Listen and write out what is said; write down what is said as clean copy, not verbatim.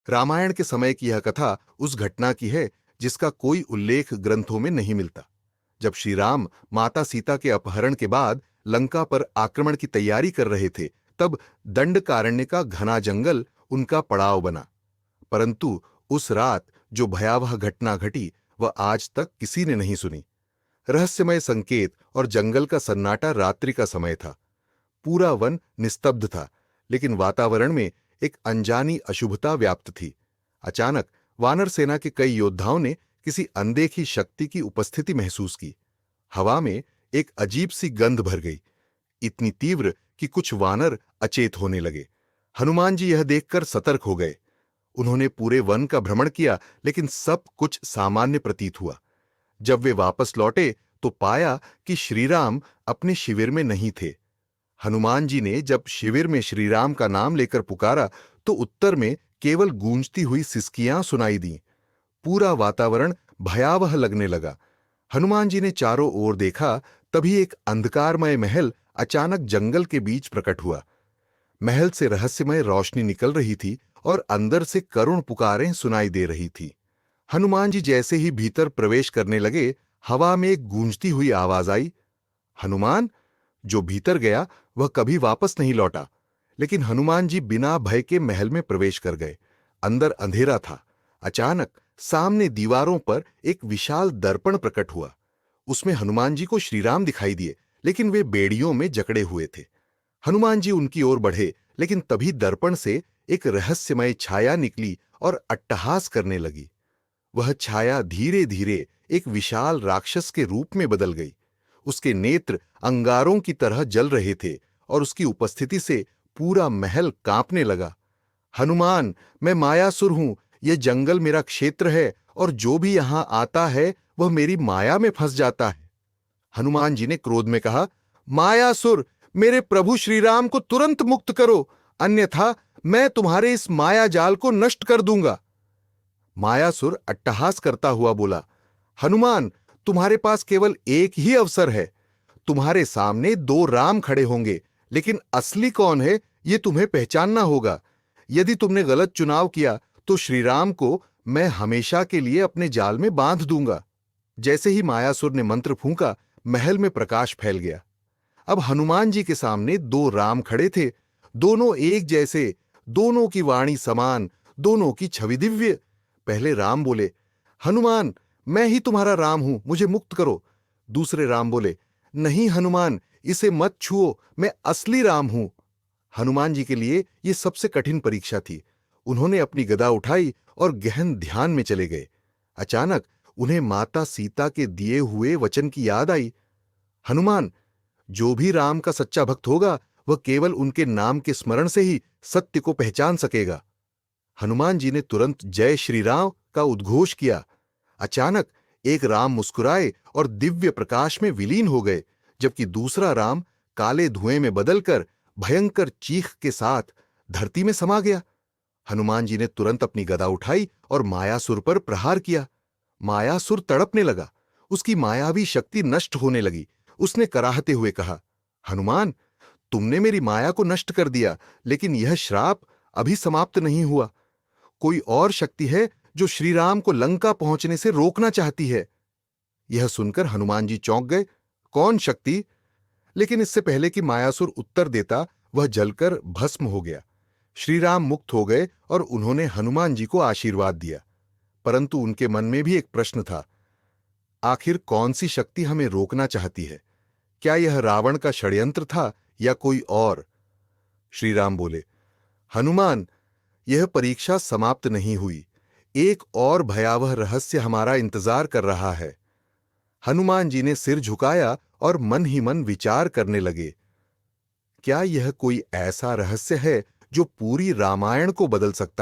रामायण के समय की यह कथा उस घटना की है जिसका कोई उल्लेख ग्रंथों में नहीं मिलता। जब श्री राम माता सीता के अपहरण के बाद लंका पर आक्रमण की तैयारी कर रहे थे, तब दंडकारण्य का घना जंगल उनका पड़ाव बना। परंतु उस रात जो भयावह घटना घटी वह आज तक किसी ने नहीं सुनी। रहस्यमय संकेत और जंगल का सन्नाटा रात्रि का समय था। पूरा वन निस्तब्ध था, लेकिन वातावरण में एक अनजानी अशुभता व्याप्त थी। अचानक वानर सेना के कई योद्धाओं ने किसी अनदेखी शक्ति की उपस्थिति महसूस की। हवा में एक अजीब सी गंध भर गई, इतनी तीव्र कि कुछ वानर अचेत होने लगे। हनुमान जी यह देखकर सतर्क हो गए। उन्होंने पूरे वन का भ्रमण किया, लेकिन सब कुछ सामान्य प्रतीत हुआ। जब वे वापस लौटे तो पाया कि श्रीराम अपने शिविर में नहीं थे। हनुमान जी ने जब शिविर में श्रीराम का नाम लेकर पुकारा तो उत्तर में केवल गूंजती हुई सिसकियां सुनाई दीं। पूरा वातावरण भयावह लगने लगा। हनुमान जी ने चारों ओर देखा, तभी एक अंधकारमय महल अचानक जंगल के बीच प्रकट हुआ। महल से रहस्यमय रोशनी निकल रही थी और अंदर से करुण पुकारें सुनाई दे रही थी। हनुमान जी जैसे ही भीतर प्रवेश करने लगे, हवा में एक गूंजती हुई आवाज आई, हनुमान। जो भीतर गया वह कभी वापस नहीं लौटा। लेकिन हनुमान जी बिना भय के महल में प्रवेश कर गए। अंदर अंधेरा था। अचानक सामने दीवारों पर एक विशाल दर्पण प्रकट हुआ। उसमें हनुमान जी को श्रीराम दिखाई दिए, लेकिन वे बेड़ियों में जकड़े हुए थे। हनुमान जी उनकी ओर बढ़े, लेकिन तभी दर्पण से एक रहस्यमय छाया निकली और अट्टहास करने लगी। वह छाया धीरे धीरे एक विशाल राक्षस के रूप में बदल गई। उसके नेत्र अंगारों की तरह जल रहे थे और उसकी उपस्थिति से पूरा महल कांपने लगा। हनुमान, मैं मायासुर हूं। यह जंगल मेरा क्षेत्र है और जो भी यहां आता है वह मेरी माया में फंस जाता है। हनुमान जी ने क्रोध में कहा, मायासुर, मेरे प्रभु श्रीराम को तुरंत मुक्त करो, अन्यथा मैं तुम्हारे इस माया जाल को नष्ट कर दूंगा। मायासुर अट्टहास करता हुआ बोला, हनुमान, तुम्हारे पास केवल एक ही अवसर है। तुम्हारे सामने दो राम खड़े होंगे, लेकिन असली कौन है यह तुम्हें पहचानना होगा। यदि तुमने गलत चुनाव किया तो श्रीराम को मैं हमेशा के लिए अपने जाल में बांध दूंगा। जैसे ही मायासुर ने मंत्र फूंका, महल में प्रकाश फैल गया। अब हनुमान जी के सामने दो राम खड़े थे। दोनों एक जैसे, दोनों की वाणी समान, दोनों की छवि दिव्य। पहले राम बोले, हनुमान, मैं ही तुम्हारा राम हूं, मुझे मुक्त करो। दूसरे राम बोले, नहीं हनुमान, इसे मत छुओ, मैं असली राम हूं। हनुमान जी के लिए यह सबसे कठिन परीक्षा थी। उन्होंने अपनी गदा उठाई और गहन ध्यान में चले गए। अचानक उन्हें माता सीता के दिए हुए वचन की याद आई, हनुमान, जो भी राम का सच्चा भक्त होगा वह केवल उनके नाम के स्मरण से ही सत्य को पहचान सकेगा। हनुमान जी ने तुरंत जय श्री राम का उद्घोष किया। अचानक एक राम मुस्कुराए और दिव्य प्रकाश में विलीन हो गए, जबकि दूसरा राम काले धुएं में बदलकर भयंकर चीख के साथ धरती में समा गया। हनुमान जी ने तुरंत अपनी गदा उठाई और मायासुर पर प्रहार किया। मायासुर तड़पने लगा। उसकी मायावी शक्ति नष्ट होने लगी। उसने कराहते हुए कहा, हनुमान, तुमने मेरी माया को नष्ट कर दिया, लेकिन यह श्राप अभी समाप्त नहीं हुआ। कोई और शक्ति है जो श्रीराम को लंका पहुंचने से रोकना चाहती है। यह सुनकर हनुमान जी चौंक गए। कौन शक्ति? लेकिन इससे पहले कि मायासुर उत्तर देता, वह जलकर भस्म हो गया। श्रीराम मुक्त हो गए और उन्होंने हनुमान जी को आशीर्वाद दिया। परंतु उनके मन में भी एक प्रश्न था, आखिर कौन सी शक्ति हमें रोकना चाहती है? क्या यह रावण का षड्यंत्र था या कोई और? श्रीराम बोले, हनुमान, यह परीक्षा समाप्त नहीं हुई। एक और भयावह रहस्य हमारा इंतजार कर रहा है। हनुमान जी ने सिर झुकाया और मन ही मन विचार करने लगे, क्या यह कोई ऐसा रहस्य है जो पूरी रामायण को बदल सकता